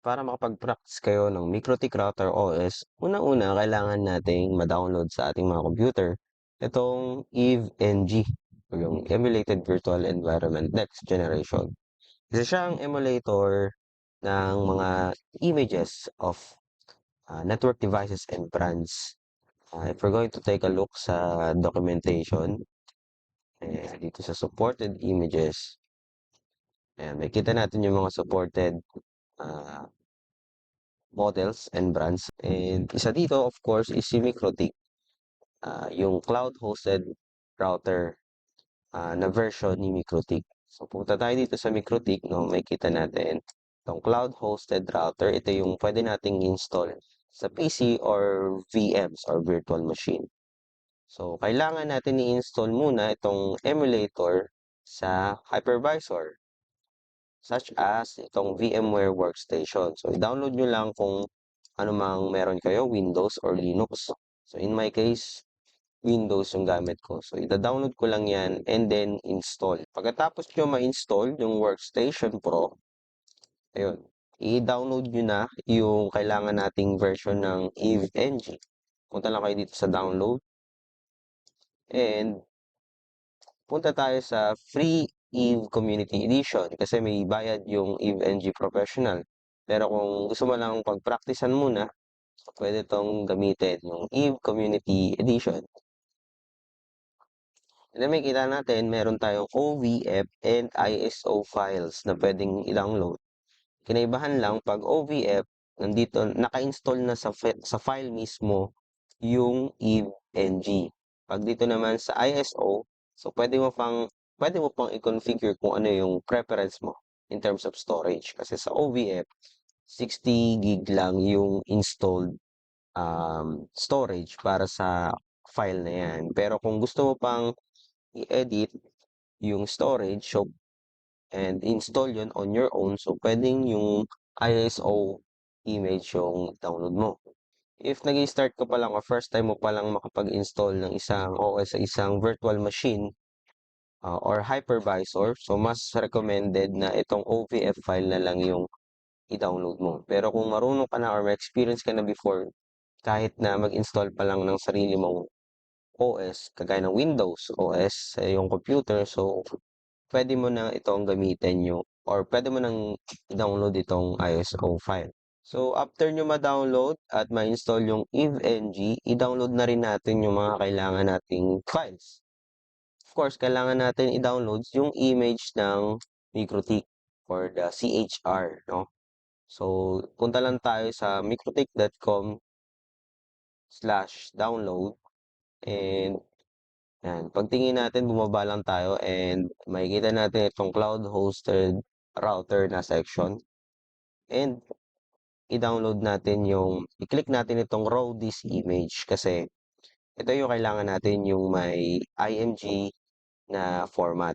Para makapag-practice kayo ng MikroTik Router OS, unang-una kailangan nating ma-download sa ating mga computer itong EVE-NG o yung Emulated Virtual Environment Next Generation. Isa siyang emulator ng mga images of network devices and brands. If we're going to take a look sa documentation, dito sa supported images, makita natin yung mga supported uh, models and brands. And isa dito, of course, is si MikroTik, yung cloud-hosted router na version ni MikroTik. So, punta tayo dito sa MikroTik, no, makita natin itong cloud-hosted router. Ito yung pwede nating install sa PC or VMs or virtual machine. So, kailangan natin i-install muna itong emulator sa hypervisor, such as itong VMware Workstation. So, i-download nyo lang kung ano mang meron kayo, Windows or Linux. So, in my case, Windows yung gamit ko. So, ida-download ko lang yan and then install. Pagkatapos nyo ma-install yung Workstation Pro, ayun, i-download nyo na yung kailangan nating version ng EVE-NG. Punta lang kayo dito sa download and punta tayo sa free EVE Community Edition kasi may bayad yung EVE-NG Professional. Pero kung gusto mo lang pag-practicean muna, pwede itong gamitin yung EVE Community Edition. And then makita natin, meron tayong OVF and ISO files na pwedeng i-download. Kinaibahan lang, pag OVF, nandito, naka-install na sa file mismo yung EVE-NG. Pag dito naman sa ISO, so pwede mo pang i-configure kung ano yung preference mo in terms of storage. Kasi sa OVF, 60 gig lang yung installed storage para sa file na yan. Pero kung gusto mo pang i-edit yung storage and install yon on your own, so pwedeng yung ISO image yung download mo. If nag-start ka pa lang or first time mo pa lang makapag-install ng isang OS sa isang virtual machine or hypervisor, so mas recommended na itong OVF file na lang yung i-download mo. Pero kung marunong ka na or may experience ka na before, kahit na mag-install pa lang ng sarili mong OS, kagaya ng Windows OS sa iyong computer, so pwede mo na itong gamitin or pwede mo nang i-download itong ISO file. So, after nyo ma-download at ma-install yung EVE-NG, i-download na rin natin yung mga kailangan nating files. Of course, kailangan natin i-download yung image ng MikroTik or the CHR, no? So, punta lang tayo sa mikrotik.com/download and yan. Pagtingin natin, bumaba lang tayo and makikita natin itong cloud-hosted router na section. And i-download natin i-click natin itong raw this image kasi ito yung kailangan natin yung may IMG na format.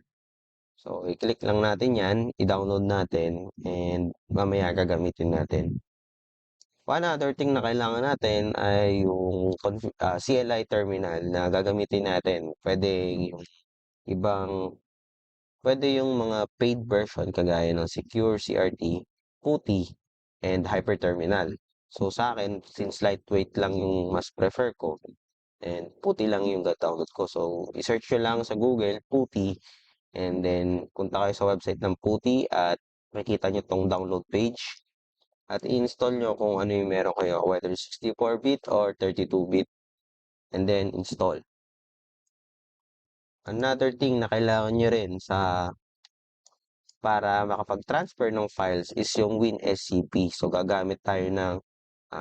So, i-click lang natin yan, i-download natin, and mamaya gagamitin natin. One other thing na kailangan natin ay yung CLI terminal na gagamitin natin. Pwede yung mga paid version kagaya ng Secure, CRT, PuTTY, and Hyperterminal. So sa akin, since lightweight lang yung mas prefer ko, and PuTTY lang yung download ko. So i-search nyo lang sa Google, PuTTY, and then punta kayo sa website ng PuTTY at makikita nyo tong download page. At i-install nyo kung ano yung meron kayo, whether 64-bit or 32-bit, and then install. Another thing na kailangan nyo rin para makapag-transfer ng files is yung WinSCP. So, gagamit tayo ng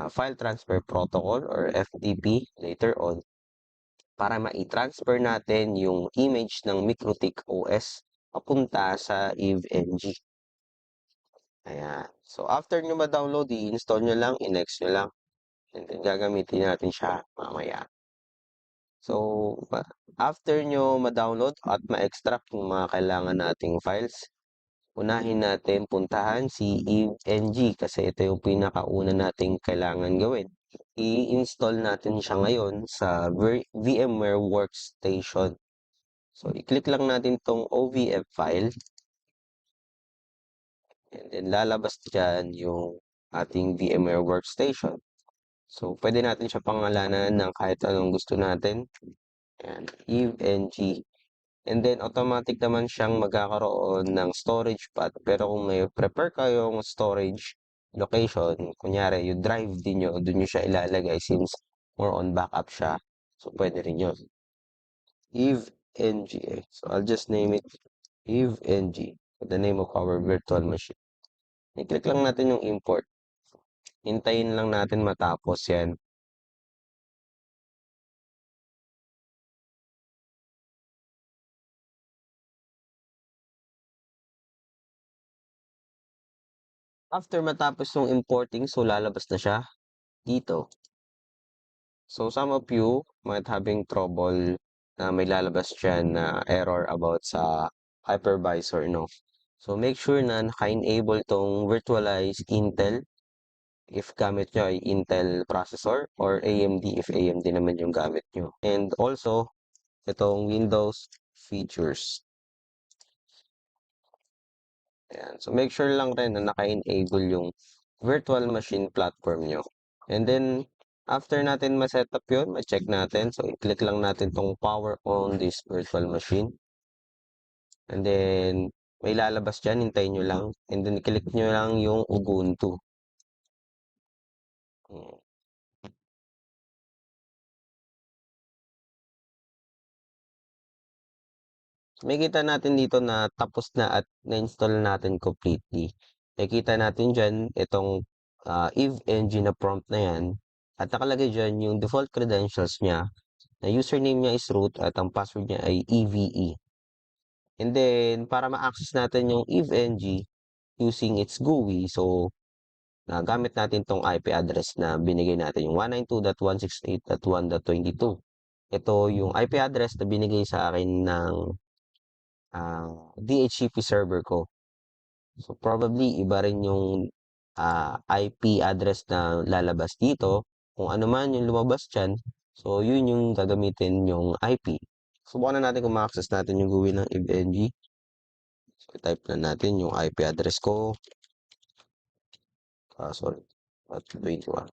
File Transfer Protocol or FTP later on para ma-transfer natin yung image ng MikroTik OS papunta sa EVE-NG. Ayan. So, after nyo ma-download, i-install nyo lang, i-next nyo lang, and then gagamitin natin siya mamaya. So, after nyo ma-download at ma-extract yung mga kailangan nating files, unahin natin puntahan si EVE-NG kasi ito yung pinakauna nating kailangan gawin. I-install natin siya ngayon sa VMware Workstation. So, i-click lang natin tong OVF file. And then, lalabas dyan yung ating VMware workstation. So, pwede natin siya pangalanan ng kahit anong gusto natin. Ayan, eve-ng. And then, automatic naman siyang magkakaroon ng storage path. Pero kung may prepare kayong storage location, kunyari, yung drive din nyo, dun nyo siya ilalagay since more on backup siya. So, pwede rin yun. eve-ng. So, I'll just name it eve-ng, the name of our virtual machine. I-click lang natin yung import. Hintayin lang natin matapos yan. After matapos yung importing, so lalabas na siya dito. So some of you might having trouble na may lalabas dyan na error about sa hypervisor, no? So make sure na naka-enable tong virtualize Intel if gamit nyo ay Intel processor or AMD if AMD naman yung gamit nyo. And also, itong Windows features. Ayan. So make sure lang rin na naka-enable yung virtual machine platform nyo. And then, after natin ma-set up yun, ma-check natin. So, i-click lang natin tong power on this virtual machine. And then, may lalabas dyan, hintayin nyo lang. And then, i-click nyo lang yung Ubuntu. Hmm. May kita natin dito na tapos na at na-install natin completely. Nakikita natin dyan itong eve-ng na prompt na yan. At nakalagay dyan yung default credentials niya. Na username niya is root at ang password niya ay EVE. And then, para ma-access natin yung eve-ng using its GUI, so, gamit natin tong IP address na binigay natin, yung 192.168.1.22. Ito yung IP address na binigay sa akin ng DHCP server ko. So, probably, iba rin yung IP address na lalabas dito. Kung ano man yung lumabas dyan, so, yun yung gagamitin yung IP. Subukan na natin kung ma-access natin yung GUI ng eve-ng. So, type na natin yung IP address ko. Sorry. 21.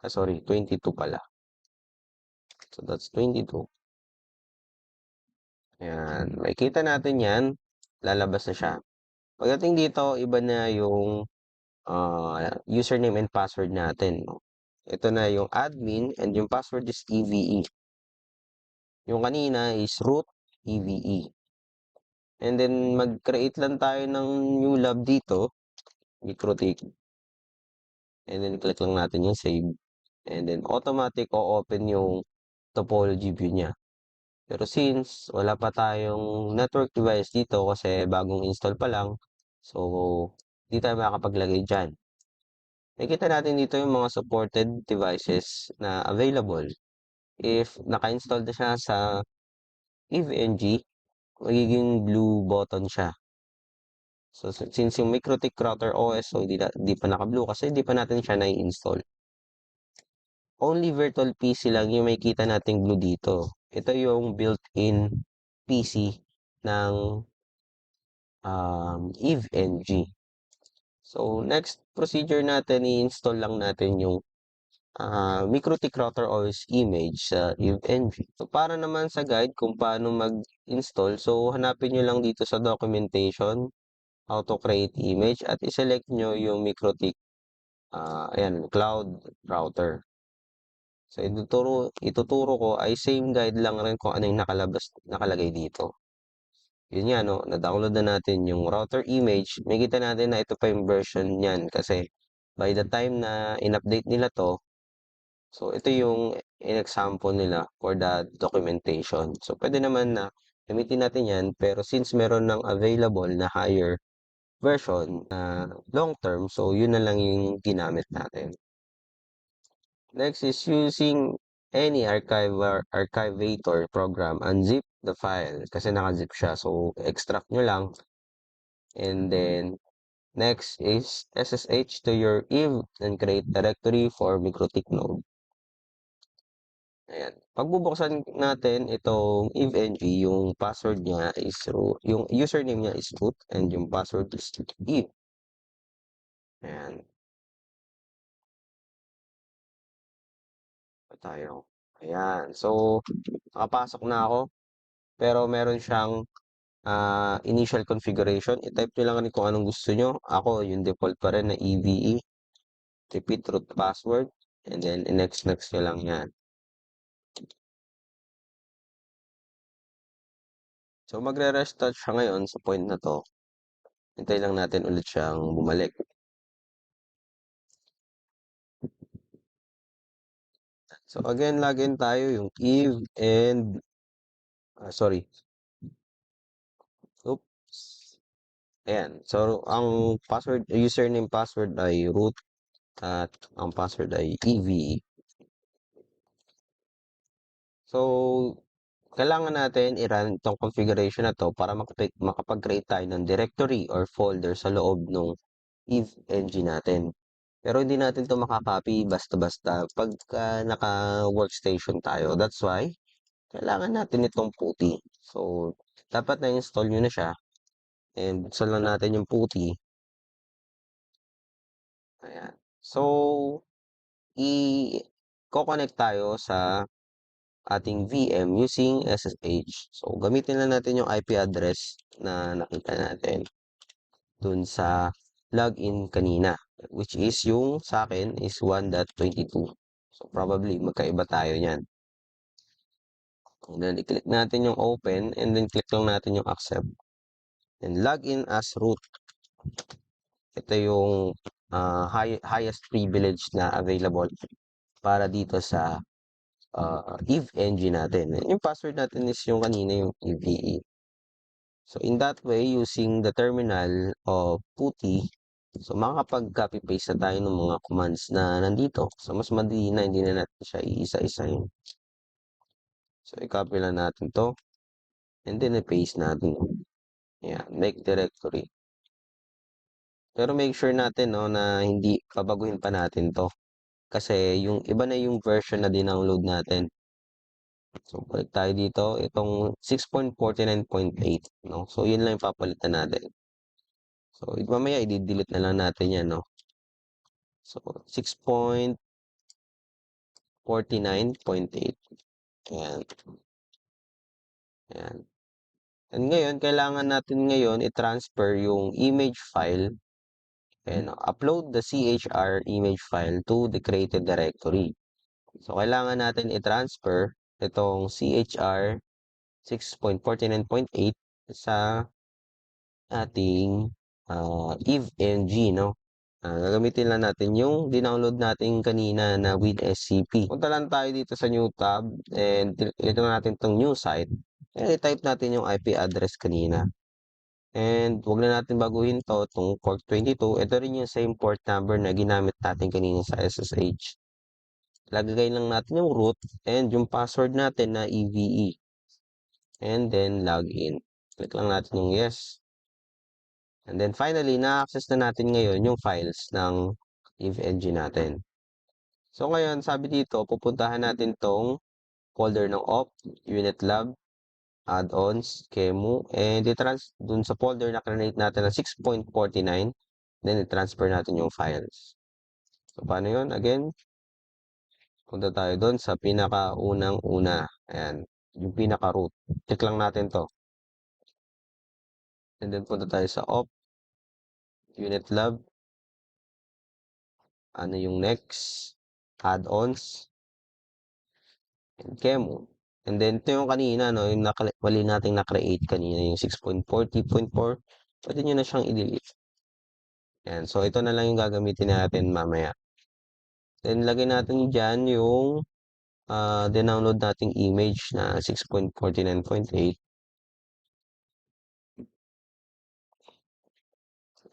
Sorry. 22 pala. So, that's 22. Ayan. Makikita natin yan. Lalabas na siya. Pagdating dito, iba na yung username and password natin. No? Ito na yung admin and yung password is EVE. Yung kanina is root EVE. And then, mag-create lang tayo ng new lab dito. Microtik. And then, click lang natin yung save. And then, automatic o-open yung topology view niya. Pero since wala pa tayong network device dito kasi bagong install pa lang, so, di tayo makapaglagay dyan. Nakikita natin dito yung mga supported devices na available. If naka-install na siya sa eve-ng, magiging blue button siya. So, since yung MikroTik Router OS, so di pa naka-blue kasi di pa natin siya na-install. Only virtual PC lang yung may kita nating blue dito. Ito yung built-in PC ng eve-ng. So, next procedure natin, i-install lang natin yung MikroTik Router OS image sa eve-ng. So, para naman sa guide kung paano mag-install, so hanapin nyo lang dito sa documentation, how to create image, at iselect nyo yung MikroTik ayan, cloud router. So, ituturo ko ay same guide lang rin kung ano yung nakalagay dito. Yun nga, no, na-download na natin yung router image. Makikita natin na ito pa yung version niyan kasi by the time na in-update nila to, so ito yung in-example nila for the documentation. So, pwede naman na gamitin natin yan, pero since meron ng available na higher version na long term, so yun na lang yung ginamit natin. Next is using any archivator program, unzip the file kasi naka-zip siya. So, extract nyo lang. And then, next is SSH to your eve and create directory for MikroTik node. Ayan. Pagbubuksan natin itong eve-ng, yung password niya is root, yung username niya is root, and yung password is eve. Ayan, pa tayo. Ayan. So, nakapasok na ako, pero meron siyang initial configuration. I-type nyo lang rin kung anong gusto nyo. Ako, yung default pa rin na EVE, repeat root password, and then next nyo lang yan. So, magre-restart siya ngayon sa point na to. Hintay lang natin ulit siyang bumalik. So, again, login tayo yung Eve and, sorry, oops. Ayan. So, ang password, username password ay root at ang password ay EVE. So, kailangan natin i-run itong configuration na to para makapag-create tayo ng directory or folder sa loob ng EVE-NG natin. Pero hindi natin to makakopy basta-basta pagka naka-workstation tayo. That's why, kailangan natin itong PuTTY. So, dapat na-install nyo na siya. And buksan lang natin yung PuTTY. Ayan. So, i-connect tayo sa ating VM using SSH. So, gamitin lang natin yung IP address na nakita natin dun sa login kanina, which is yung sa akin is 1.22. So, probably magkaiba tayo niyan. And then, i-click natin yung open and then click lang natin yung accept. And login as root. Ito yung highest privilege na available para dito sa Eve engine natin. Yung password natin is yung kanina yung EVE. So, in that way, using the terminal of PuTTY, so makakapag-copy paste na tayo ng mga commands na nandito. So, mas madali na, hindi na natin siya iisa-isahin. So, i-copy lang natin to and then i-paste natin. Ayan, make directory. Pero make sure natin no, na hindi babaguhin pa natin to. Kasi yung iba na yung version na dinownload natin. So, balik tayo dito. Itong 6.49.8. No? So, yun lang yung papalitan natin. So, mamaya i-delete na lang natin yan. No? So, 6.49.8. Ayan. Ayan. And ngayon, kailangan natin ngayon i-transfer yung image file and upload the CHR image file to the created directory. So, kailangan natin i-transfer itong CHR 6.49.8 sa ating EVE-NG, no? Gagamitin lang natin yung dinownload natin kanina na WinSCP. Punta lang tayo dito sa new tab and ito na natin itong new site. And i-type natin yung IP address kanina. And huwag na natin baguhin to, itong port 22. Ito rin yung same port number na ginamit natin kanina sa SSH. Lagay lang natin yung root and yung password natin na EVE. And then login. Click lang natin yung yes. And then finally, na-access na natin ngayon yung files ng EVE-NG natin. So ngayon, sabi dito, pupuntahan natin tong folder ng op, unit lab, add-ons, Kemu, and dun sa folder na create natin na 6.49, then i-transfer natin yung files. So paano yun? Again, punta tayo doon sa pinakaunang-una. Ayan, yung pinaka-root. Click lang natin to. And then punta tayo sa op, unit lab, ano yung next, add-ons, and Kemu. And then, ito yung kanina, no, yung mali nating na-create kanina, yung 6.40.4, pwede nyo na siyang i-delete. Yan. So, ito na lang yung gagamitin natin mamaya. Then, lagay natin dyan yung dinownload nating image na 6.49.8.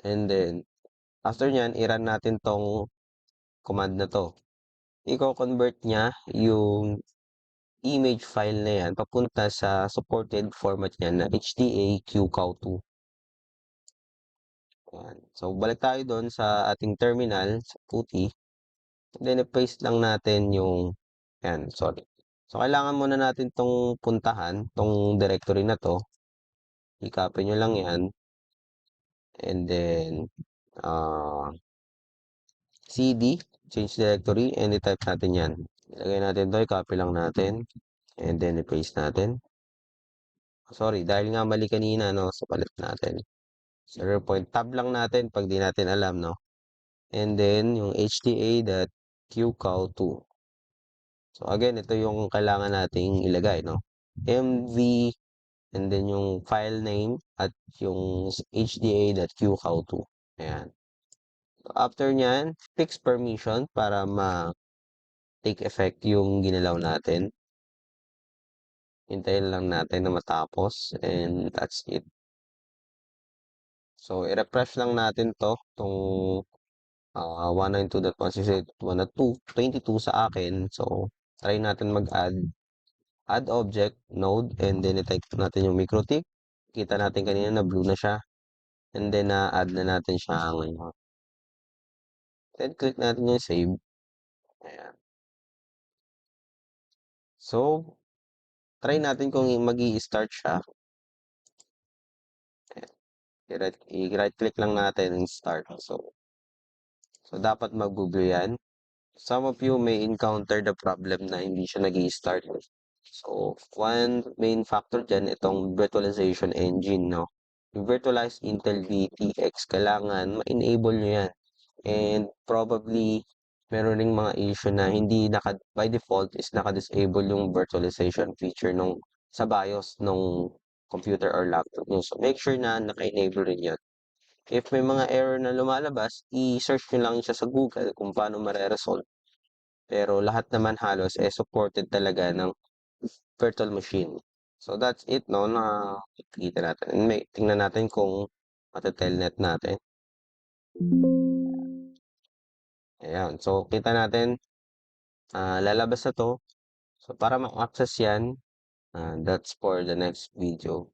And then, after nyan, i-run natin tong command na to. I-convert niya yung image file na yan papunta sa supported format niya na HDAQCOW2. Yan. So, balik tayo doon sa ating terminal, sa PuTTY. Then, i-paste lang natin yung, yan, sorry. So, kailangan muna natin tong puntahan, tong directory na to. I-copy nyo lang yan. And then, cd, change directory, and i-type natin yan. Ilagay natin to, i-copy lang natin, and then i-paste natin. Sorry, dahil nga mali kanina, no, so palit natin. 0. Tab lang natin pag di natin alam, no. And then, yung hda.qcow2. So, again, ito yung kailangan nating ilagay, no. mv, and then yung file name, at yung hda.qcow2. Ayan. So, after nyan, fix permission para ma-take effect yung ginalaw natin. Hintayin lang natin na matapos, and that's it. So, i-refresh lang natin to, itong 192.168.1.2, 22 sa akin. So, try natin add object, node, and then i-type natin yung MikroTik. Kita natin kanina na blue na siya. And then, add na natin siya ngayon. Then, click natin yung save. Ayan. So, try natin kung mag-i-start siya. I-right click lang natin and start. So dapat mag-Google yan. Some of you may encounter the problem na hindi siya nag-i-start. So, one main factor dyan, itong virtualization engine, no? Yung virtualized Intel VTX, kailangan ma-enable nyo yan. And probably, meron ring mga issue na hindi by default is naka-disable yung virtualization feature sa BIOS nung computer or laptop nyo. So, make sure na naka-enable rin yun. If may mga error na lumalabas, i-search nyo lang siya sa Google kung paano mare-resolve. Pero lahat naman halos supported talaga ng virtual machine. So that's it, no, na kita natin. And tingnan natin kung mata-telnet natin. Ayan. So kita natin, lalabas na to. So para ma-access yan, that's for the next video.